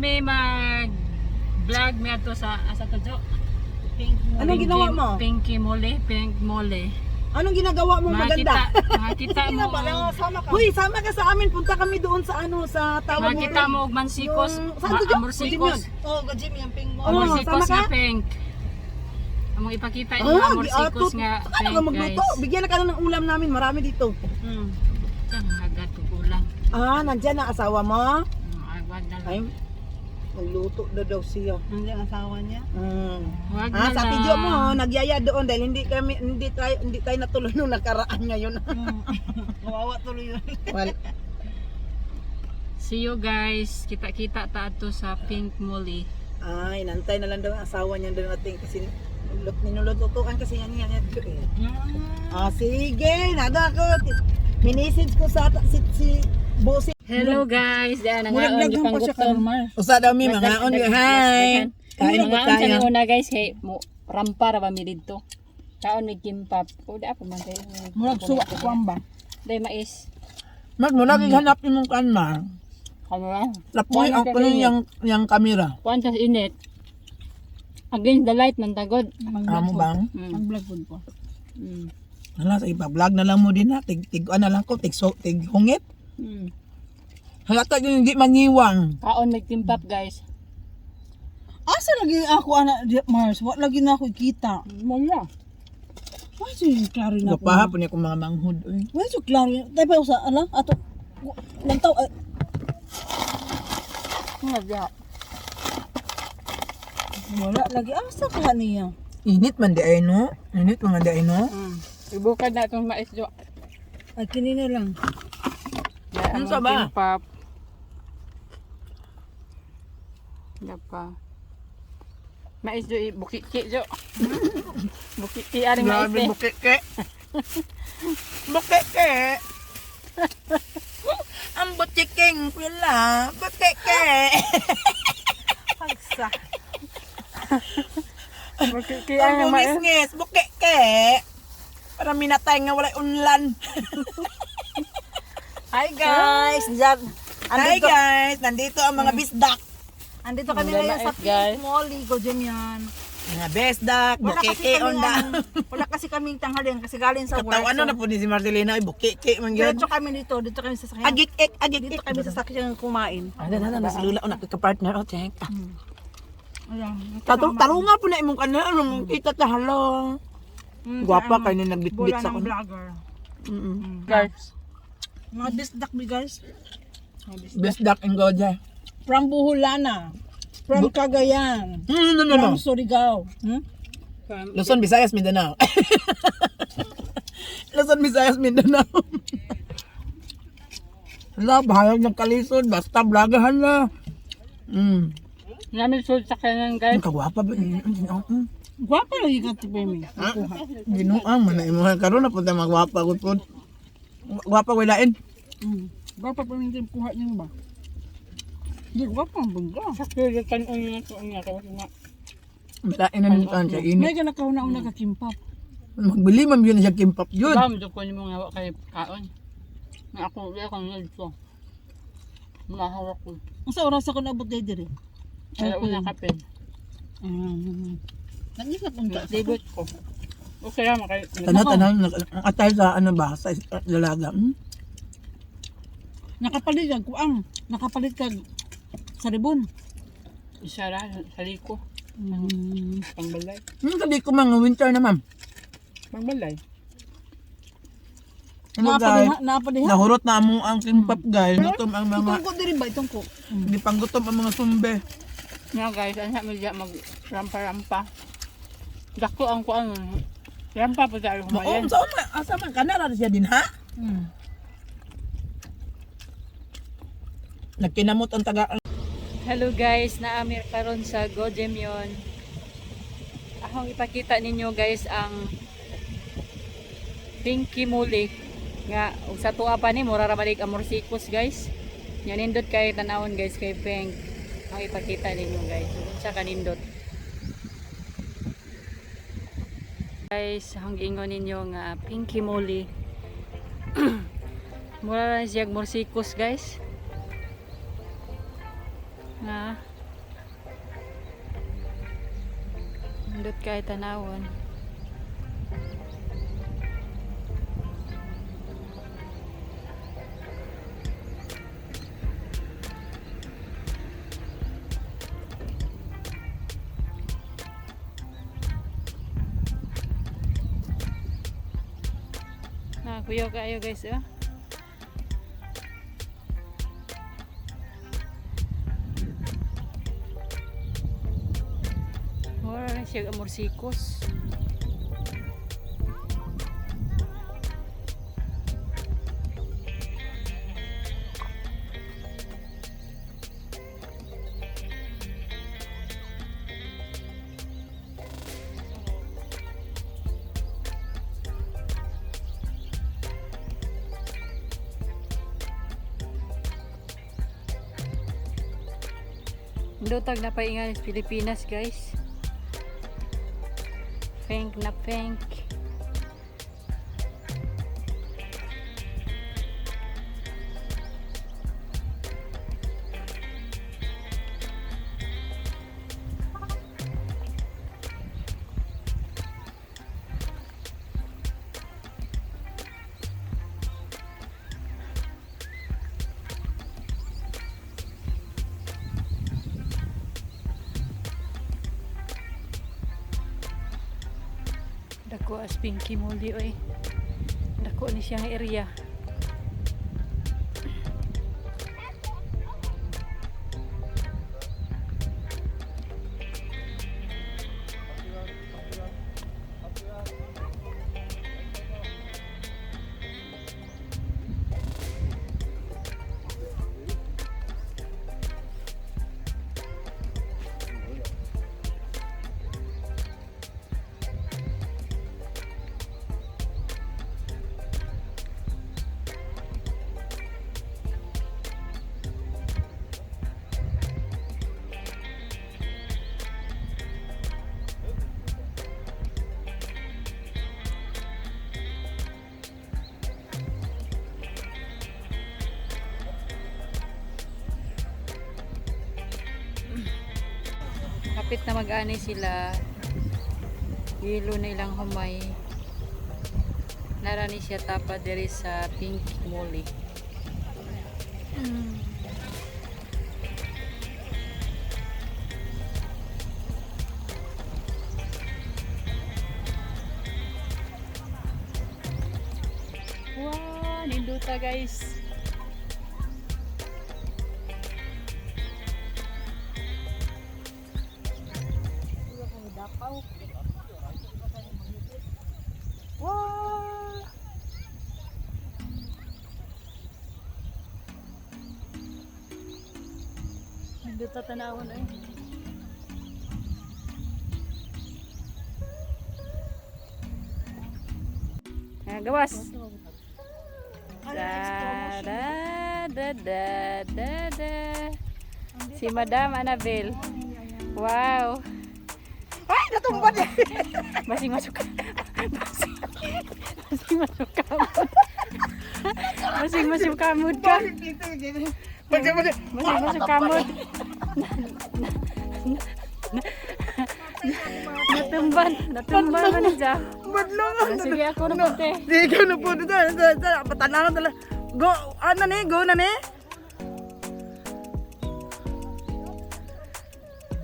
may mag vlog mi ato sa asa to Jo. Anong ginawa mo? Pinky mole, pink mole. Anong ginagawa mo maganda? Makita mo. Huy, sama ka sa amin. Punta kami doon sa ano, sa tawag Makita mo og mansikos, Saan to, Jo? amorsikos. Oh, gajim yung ping mo. Amorsikos sama nga ka? pink. Among ipakita niyo amorsikos nga Ano pink, ka magluto? guys. Bigyan na ka ng ulam namin. Marami dito. Diyan, agad ko kulang. Nandyan ang asawa mo? Wag na Ay, lang. magluto na daw siya. Nandiyan ang asawa niya. Wag na Sa lang. video mo, nagyaya doon dahil hindi tayo natuloy nung nakaraan ngayon. Kawawa tuloy yun. Well, See you guys. Kita-kita ta ato sa Pink Mole. ay, nantay na lang daw ang asawa niya doon natin kasi ninulututuan kasi niya sige, nada ko. Minisage ko sa si Bosi. Hello guys. Diyan ang Murag aon daghang pa siya panggutom. Usa daw mi mga on hi. Kain Mga po aon sa tayo. una guys kay mo rampa ra ba mi didto. Kaon may kimpap. O da pa man kay. Murag suwa ko ba? Dai mais. Mag mo lagi hanap imong kanma. Ano lang. Lapoy ang kuno yang kamera. Kuan sa init. Against the light ng tagod. Amo bang? Mag-vlog po ko. Hala sa ipa-vlog na lang mo din ha. Tig ano lang ko, tig hungit. Halata yung hindi mangiwang. Kaon may kimpap guys. Asa lagi ako ana Mars? Wa lagi na ako kita. Wala. Why so yung klaro na ako? Gapahapon niya kung mga manghod. Why so klaro? Dahil pa usa ala ato lantaw wala lagi asa ka niya. Init man di ay no? Init man di ay no? Ibukad na itong mais jo. Ay kini na lang. Ano sa ba? Kimpap. Dapa. Mais jo bukiki jo. Bukiki ari mais. Grabe bukeke. Bukeke. Ang butiking pila. Bukeke. Pagsa. Bukiki ari Ang mais. bumisngis. Bukeke. Para minatay nga walay unlan. Hi guys, diyan. Hi guys, nandito ang mga bisdak. Andito kami Wala ngayon sa et, guys. Pink Molly, go dyan yan. Mga besdak, bukeke onda. Wala kasi kaming tanghalian kasi galing sa work. Katawa na po ni si Marcelina, ay bukeke man yun. Diretso kami dito kami sa sakyan. Agik-ik, agik-ik. Dito kami sa sakyan kumain. Ano na, nasa lula o nakaka-partner o, check. Ayan. Tarunga po na imong kanila, nung kita ta, halo. Gwapa kayo na nagbitbit sa ng kuno. vlogger. Guys. Mga bisdak mi guys. Besdak and goja. From Buhulana. From Cagayan. No. From Surigao. Luzon, Visayas, Mindanao. Luzon, Visayas, Mindanao. Hala, bahayag ng kalisod. Basta blagahan na. Namin sul sa kanan guys. Ang kagwapa ba? Guwapa lagi ka tipe mi. Ginuang, manay mo. Karoon na po tayo magwapa. Gwapa, wilain. Guwapa pa rin din kuha niyo ba? Di guwapa ang bunda. Sakyo kan unya ko unya ko na. Wilain na nito siya. Init. May ganang kauna-una ka kimpap. Magbili man yun siya kimpap yun. Bam do ko ni mo nga kay kaon. Na ako di ako ngadto. Mahawak ko. Ang sa oras ako naabot day dire. Kaya una kapin. Nag-ikat unta. Debut ko. Okay lang kay. Tanat, atay sa ano ba? Sa dalaga. Nakapalit kag kuang. Nakapalit kag sa ribon. Isa ra sa liko. Pangbalay. Hindi ko mga winter na ma'am. Pangbalay. Ano guys? Napadiha. Nahurot na mo ang kimpap guys. Gutom ang mga, Itong ko diri ba itong ko? hindi pang gutom ang mga sumbe. Nga guys, ano medya mag rampa-rampa. Dako ang kuan. Rampa pa tayo Oo, kumayan. saan man, asa man, kanara siya din ha? Nagkinamot ang taga. Hello guys, naamir karon sa Gojemyon. Akong ipakita ninyo guys ang Pinky Mole nga ug sa tuwa pa ni mura ra balik amorsikos guys. Nya nindot kay tanawon guys kay Pink. Ang ipakita ninyo guys. Unsa kanindot. Guys, ang giingon ninyo nga Pinky Mole. Mura ra siya morsikos guys. Nga Nindot kay tanawon. Kuyaw kayo guys, oh. Mura na siya amorsikos. Dutag na paingan sa Pilipinas guys. Pink na pink. Dako as Pinky Muli oy. Dako ni siyang area. Kapit na mag-ani sila. Yelo na ilang humay. Narani siya tapa diri sa Pinky Muli. Wow, ninduta guys. Wow. Ninduta tanawon ay. Gawas. Da da da da da. Si Madam Annabel. Wow. Ay, natumban eh. Masing masuk. Masing masuk kamut. Masing masuk kamut ka. Masing masuk kamut. Natumban man siya. Badlong. Sige ako na punte. Sige na po dito. Patanangan tala. Go, ano ni? Go na ni?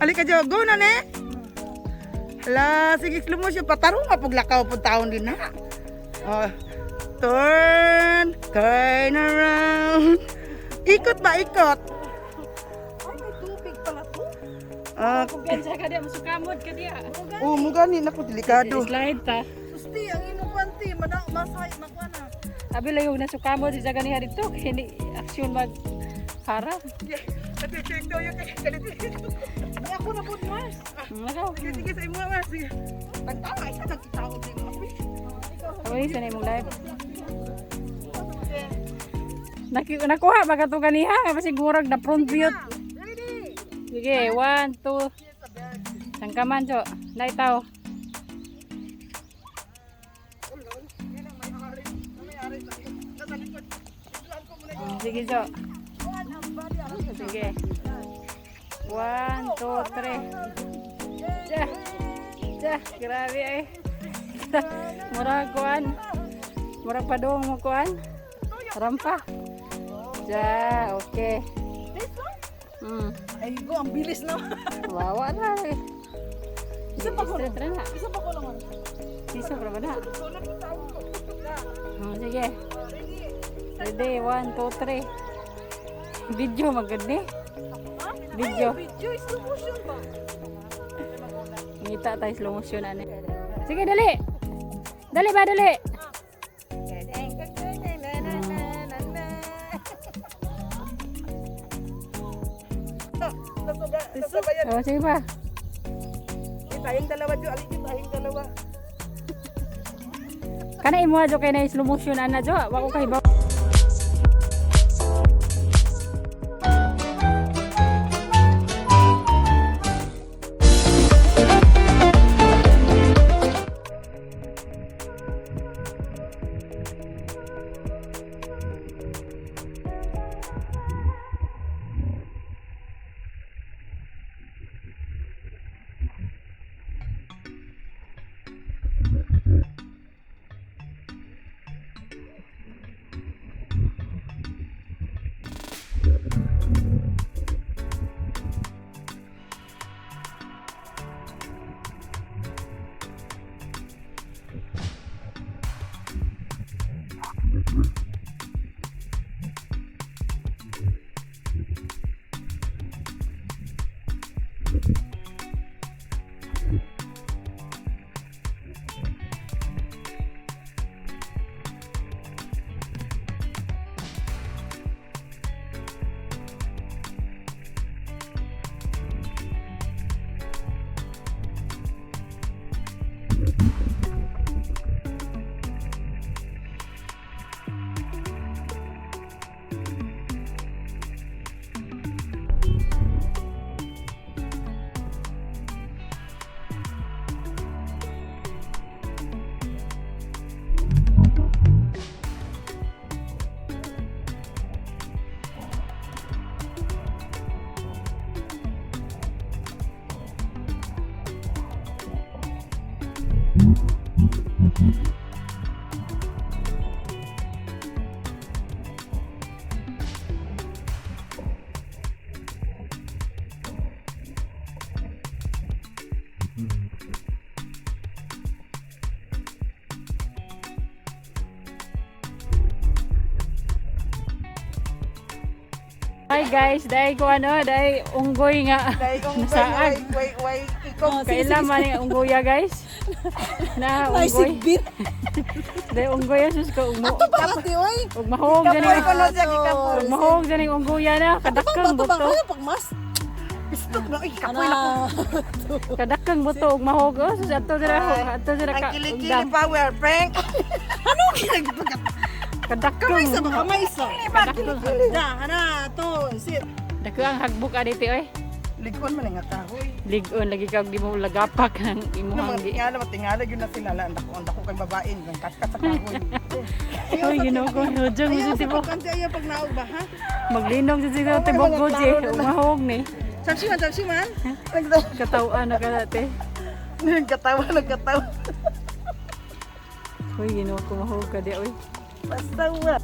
Alika Jo, go na ni? Hala, sige slow mo siya. Pataro nga paglakaw po taon din na. Oh, turn around. Ikot ba, ikot? Ay, may tubig pala to. Kumpiyansa ka diya, masuk kamut ka diya. Oh, mo gani naku delikado. Slide ta. Susti ang imong panty, masay makuana. Abi layog na sukamot sa ganiha dito. Hindi aksyon mag harap. Ate check daw yung kaliti. Ay ako na pud mas. Nakaw. Sige sa imo mas. Sige. Tagtawa isa nagkitaon din mo. Away sa imong live. Nakuha ba ka to ganiha? Kasi gurag na front view. Sige, 1, 2. Sangkaman, Jo. Naitaw. Sige, Jo. Sige. 1, 2, 3. Jah, grabe eh. Murag kuan. Murag padung mo kuan. Rampa. Ja, okay. Ay, go, ang bilis na. Wawa na eh. Isa pa ko. Na. Isa pa ko naman. Sisa pa ba na? Sige. Ready, 1, 2, 3. Video maganda. Video. Video, slow motion ba? Ngita tayo slow motion ani. Sige, dali. Dali ba, dali. Oh, sige pa. Tayong dalawa jo, alin yung tayong dalawa. Kana imo adyo kay na slow motion ana jo. Wa ko kay ba. Hi guys, dahil ko dahil unggoy nga. Dahil kung Nasaan? way, ikaw. Kailan man yung unggoya guys. Na unggoy. Dahil unggoy sus ko ugmo. Ate, oy. Ug mahog Kapoy gani. ko no siya kikapoy. Ug mahog gani yung unggoya na kadakang buto. Pagmas. Pistok na, kapoy na ko. Kadakang buto ug mahog sus ato dira Ang ka. kilikili power, Frank. Ano ginagpagkat? Kadakang. Kamay isa. Kadakang. Da, hana, to, sit. Dako ang hagbuk aditi oy. Ligon man nga tahoy. Ligon lagi kag di mo lagapak ng imuhang di. Tingala yun na sila. Andako kay babae. Ang kaskas sa kahoy. Oy, ginoo ko hujang mo sa tibo. Kansi ayaw pag naog ba, ha? Maglinom sa tibo tibok ko je. Umahog ni. Samsiman. Katawan na kadate. Nagkatawa. Uy, ginoo ko mahog ka di oy. Basta wa.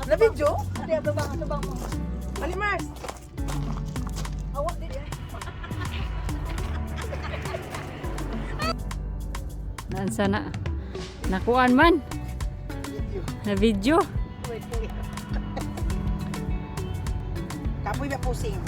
Na video? Ate bang mo. Alimars. Awak di dia. Naan sana. Nakuan man. Na video. Kapoy na pusing.